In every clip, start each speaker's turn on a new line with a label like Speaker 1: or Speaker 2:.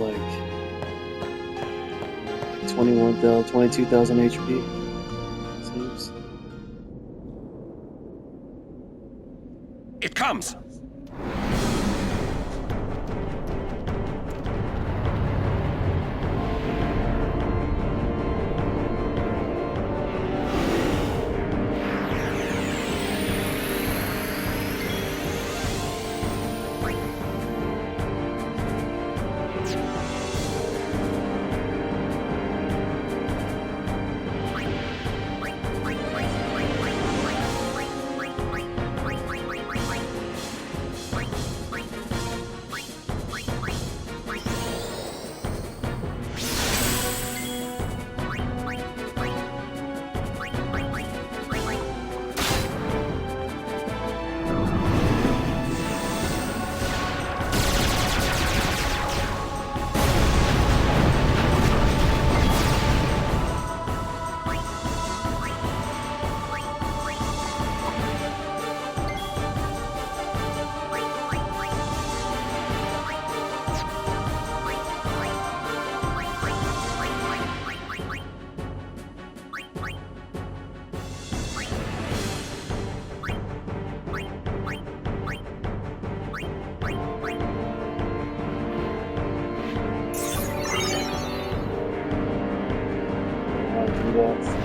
Speaker 1: like 22,000 HP. Seems.
Speaker 2: It comes!
Speaker 1: Congrats.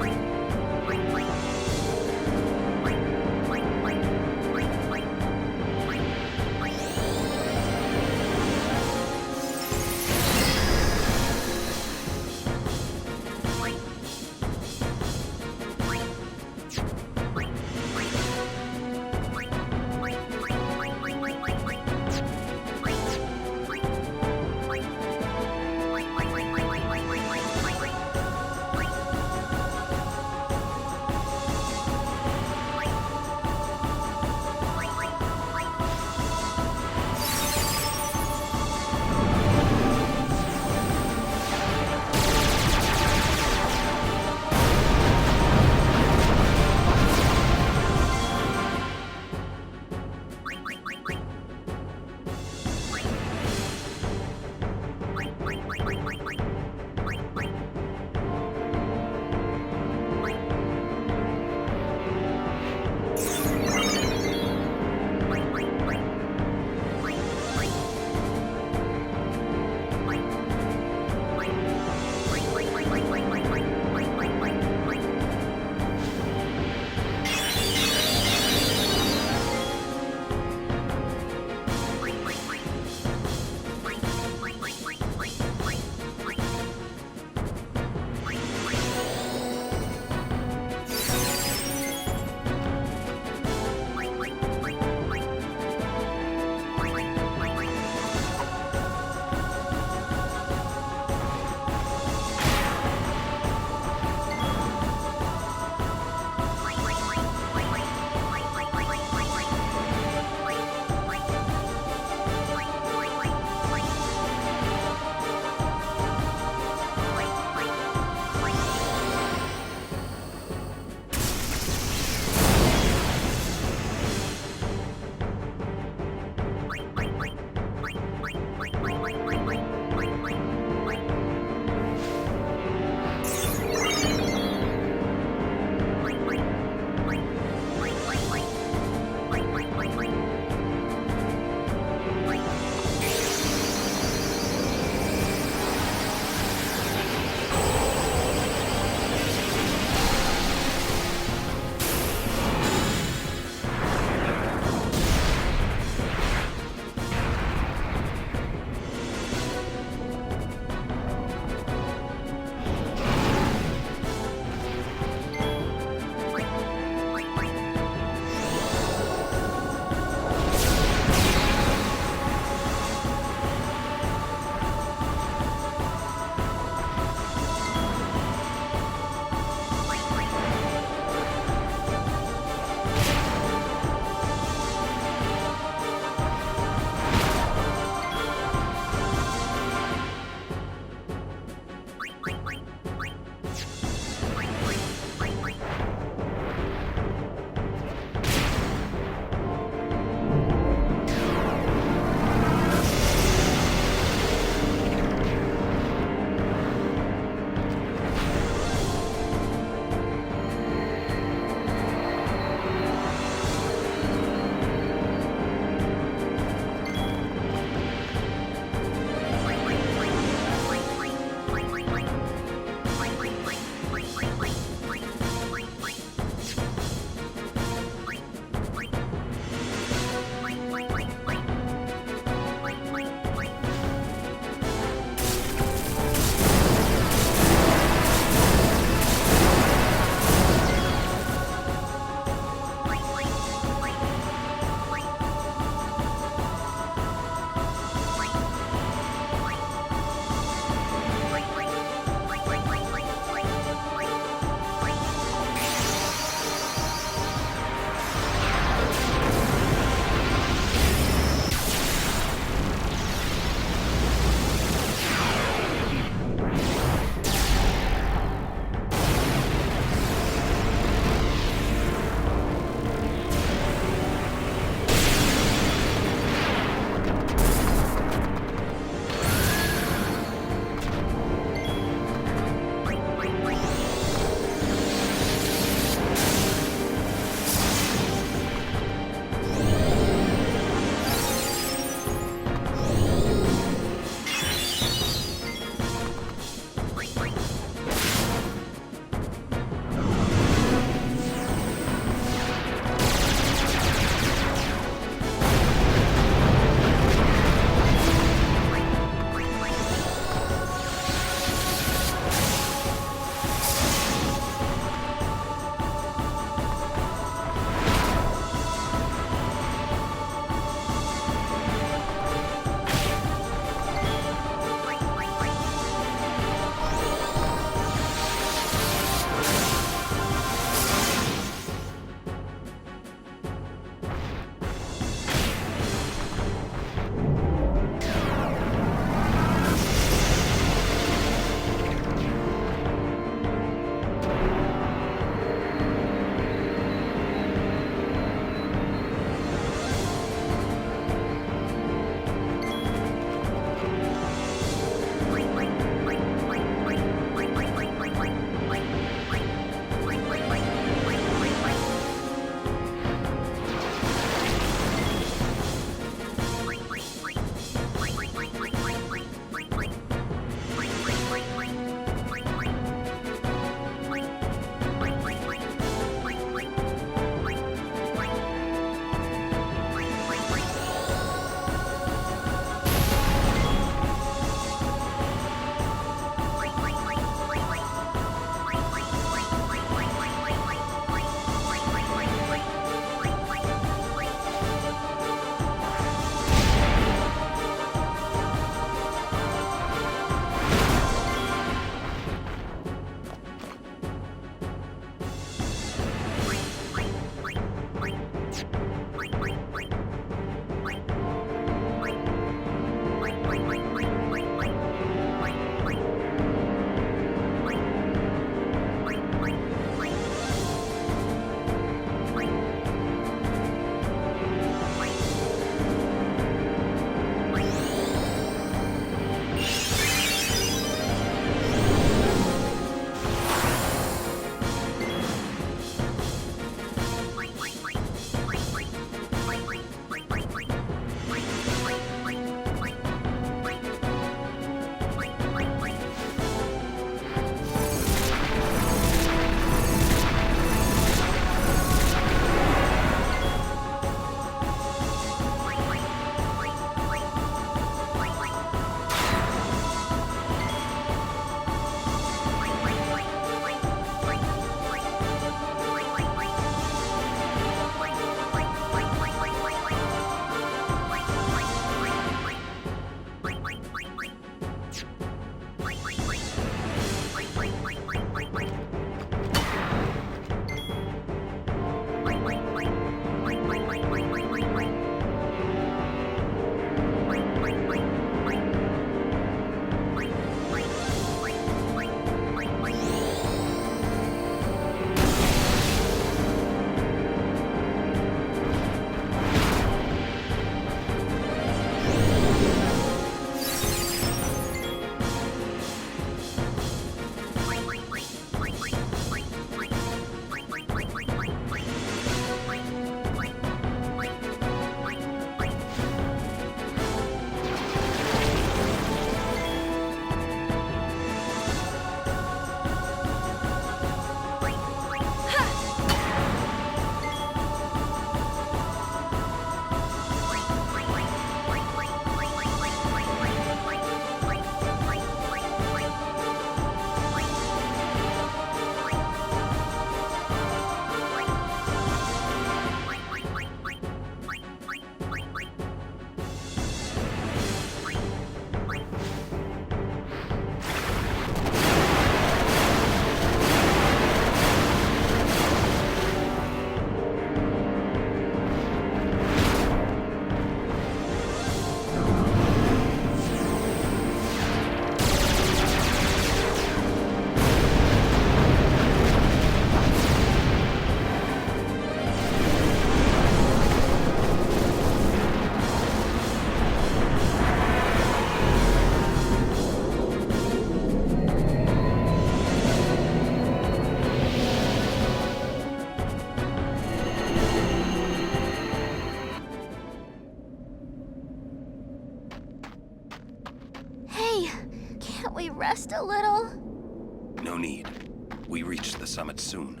Speaker 2: summit soon.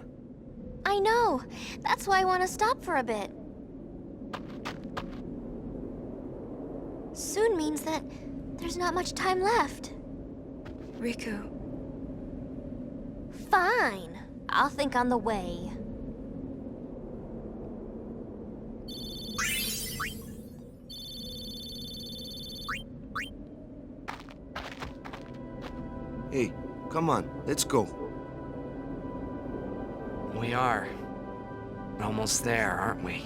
Speaker 3: I know. That's why I want to stop for a bit. Soon means that there's not much time left.
Speaker 4: Riku,
Speaker 3: Fine. I'll think on the way.
Speaker 5: Hey, come on, let's go.
Speaker 6: We are. Almost there, aren't we?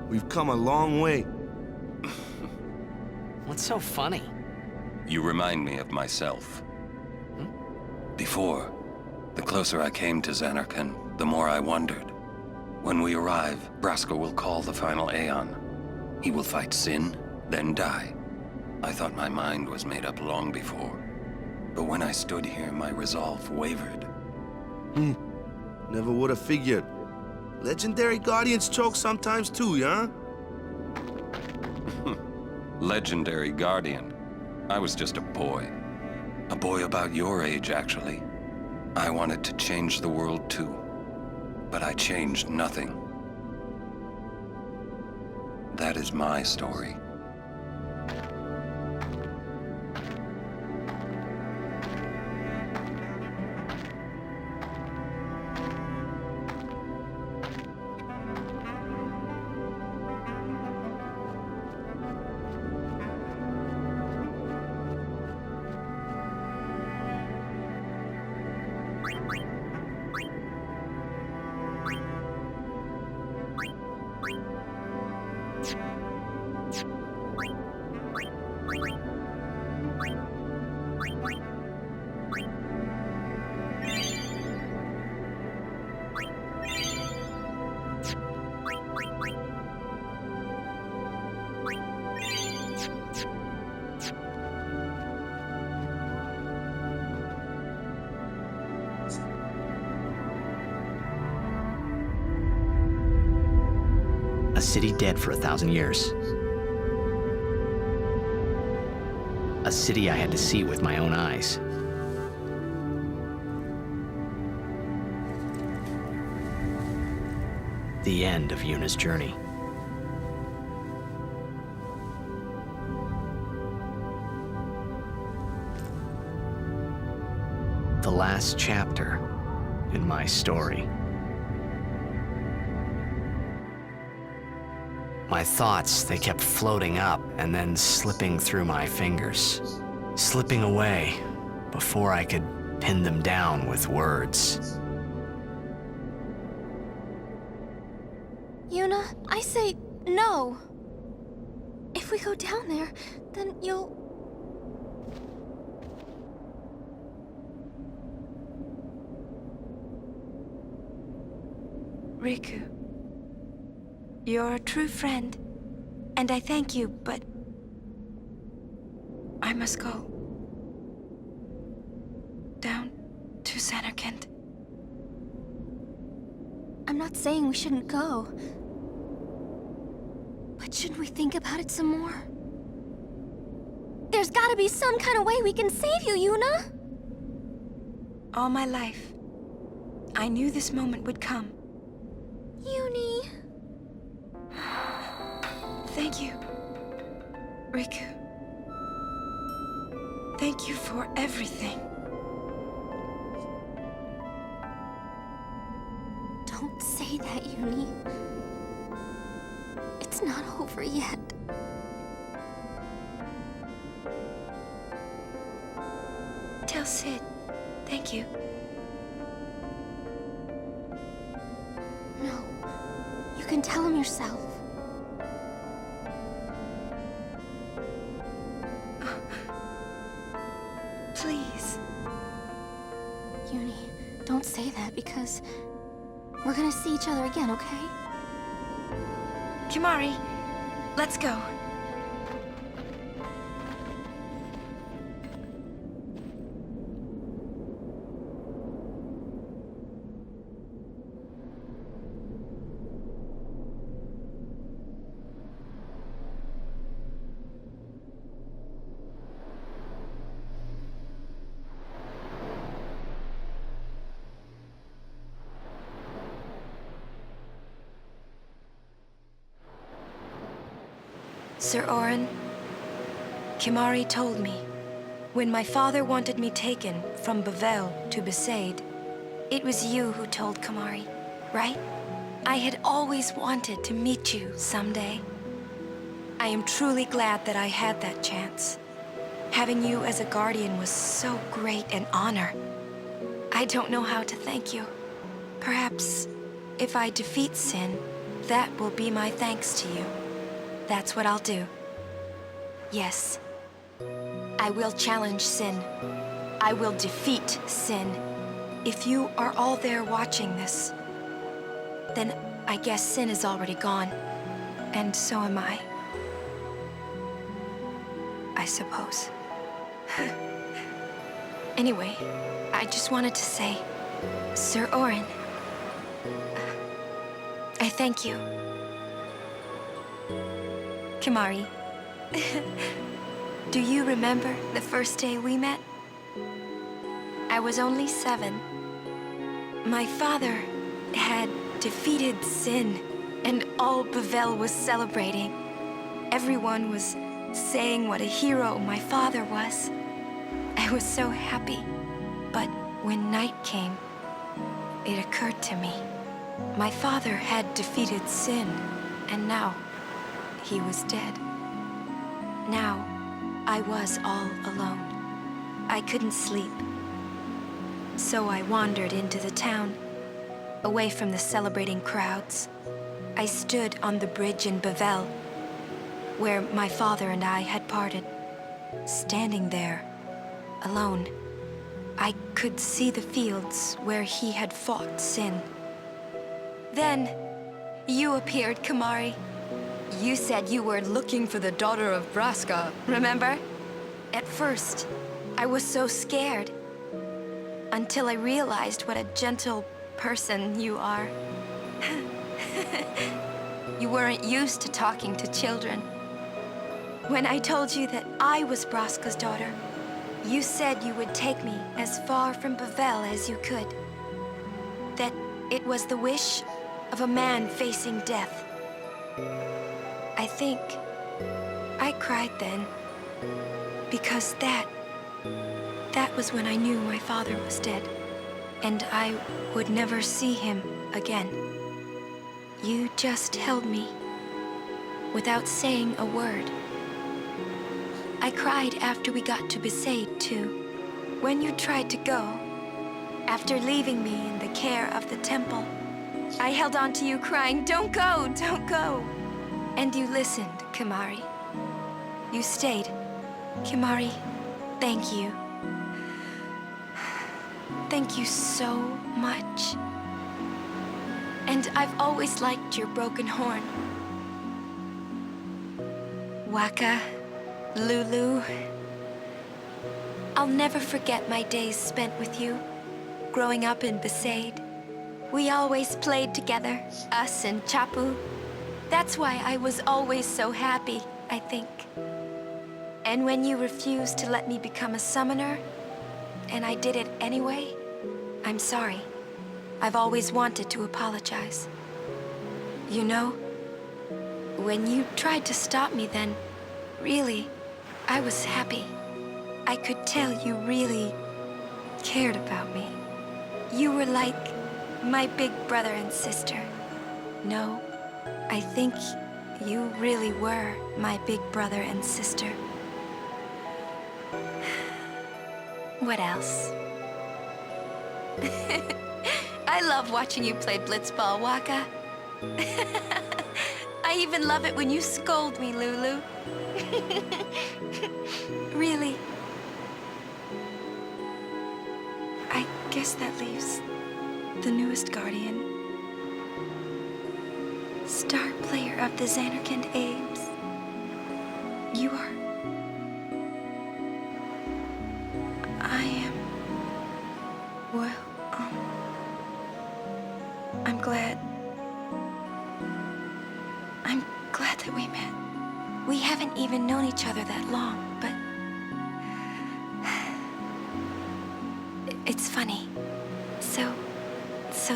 Speaker 5: We've come a long way.
Speaker 6: What's so funny?
Speaker 2: You remind me of myself. Before, the closer I came to Zanarkand, the more I wondered. When we arrive, Braska will call the final Aeon. He will fight Sin, then die. I thought my mind was made up long before. But when I stood here, my resolve wavered.
Speaker 5: Never would have figured. Legendary Guardians choke sometimes too, huh?
Speaker 2: Legendary Guardian. I was just a boy. A boy about your age, actually. I wanted to change the world too. But I changed nothing. That is my story.
Speaker 6: A city dead for 1,000 years. A city I had to see with my own eyes. The end of Yuna's journey. The last chapter in my story. My thoughts, they kept floating up and then slipping through my fingers, slipping away before I could pin them down with words.
Speaker 3: Yuna, I say no. If we go down there, then you'll...
Speaker 4: Riku. You're a true friend, and I thank you, but I must go. Down to Zanarkand.
Speaker 3: I'm not saying we shouldn't go. But shouldn't we think about it some more? There's gotta be some kind of way we can save you, Yuna!
Speaker 4: All my life, I knew this moment would come.
Speaker 3: Yuni...
Speaker 4: Thank you, Riku. Thank you for everything.
Speaker 3: Don't say that, Yuni. It's not over yet.
Speaker 4: Tell Sid, thank you.
Speaker 3: No. You can tell him yourself.
Speaker 4: Please.
Speaker 3: Yuni, don't say that because we're gonna see each other again, okay?
Speaker 4: Kimahri, let's go. Sir Orin, Kimahri told me, when my father wanted me taken from Bavel to Besaid, it was you who told Kimahri, right? I had always wanted to meet you someday. I am truly glad that I had that chance. Having you as a guardian was so great an honor. I don't know how to thank you. Perhaps if I defeat Sin, that will be my thanks to you. That's what I'll do. Yes. I will challenge Sin. I will defeat Sin. If you are all there watching this, then I guess Sin is already gone. And so am I. I suppose. Anyway, I just wanted to say, Sir Orin, I thank you. Kimahri, do you remember the first day we met? I was only 7. My father had defeated Sin, and all Bavel was celebrating. Everyone was saying what a hero my father was. I was so happy. But when night came, it occurred to me. My father had defeated Sin, and now he was dead. Now, I was all alone. I couldn't sleep. So I wandered into the town, away from the celebrating crowds. I stood on the bridge in Bavel, where my father and I had parted. Standing there, alone, I could see the fields where he had fought Sin. Then, you appeared, Kimahri. You said you were looking for the daughter of Braska, remember? At first, I was so scared. Until I realized what a gentle person you are. You weren't used to talking to children. When I told you that I was Braska's daughter, you said you would take me as far from Bavel as you could. That it was the wish of a man facing death. I think I cried then, because that was when I knew my father was dead, and I would never see him again. You just held me, without saying a word. I cried after we got to Besaid, too. When you tried to go, after leaving me in the care of the temple, I held on to you crying, "Don't go, don't go." And you listened, Kimahri. You stayed. Kimahri, thank you. Thank you so much. And I've always liked your broken horn. Wakka, Lulu. I'll never forget my days spent with you, growing up in Besaid. We always played together, us and Chapu. That's why I was always so happy, I think. And when you refused to let me become a summoner, and I did it anyway, I'm sorry. I've always wanted to apologize. You know, when you tried to stop me then, really, I was happy. I could tell you really cared about me. You were like my big brother and sister. No, I think you really were my big brother and sister. What else? I love watching you play blitzball, Wakka. I even love it when you scold me, Lulu. Really. I guess that leaves the newest guardian. Star player of the Zanarkand Abes. You are... I am... Well, I'm glad that we met. We haven't even known each other that long, but... It's funny. So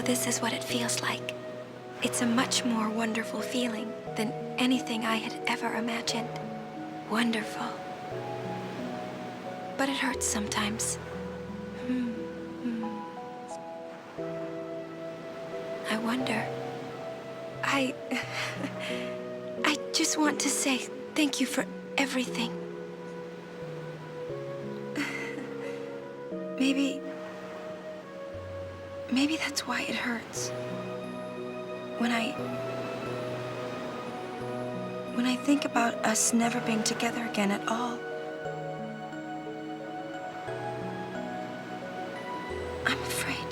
Speaker 4: this is what it feels like. It's a much more wonderful feeling than anything I had ever imagined. Wonderful. But it hurts sometimes. I wonder. I just want to say thank you for everything. Maybe that's why it hurts. When I think about us never being together again at all, I'm afraid.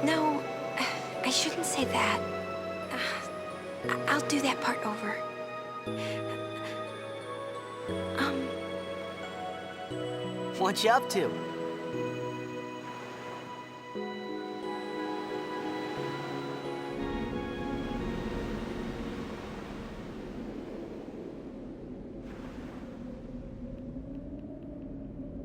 Speaker 4: No, I shouldn't say that. I'll do that part over.
Speaker 7: What you up to?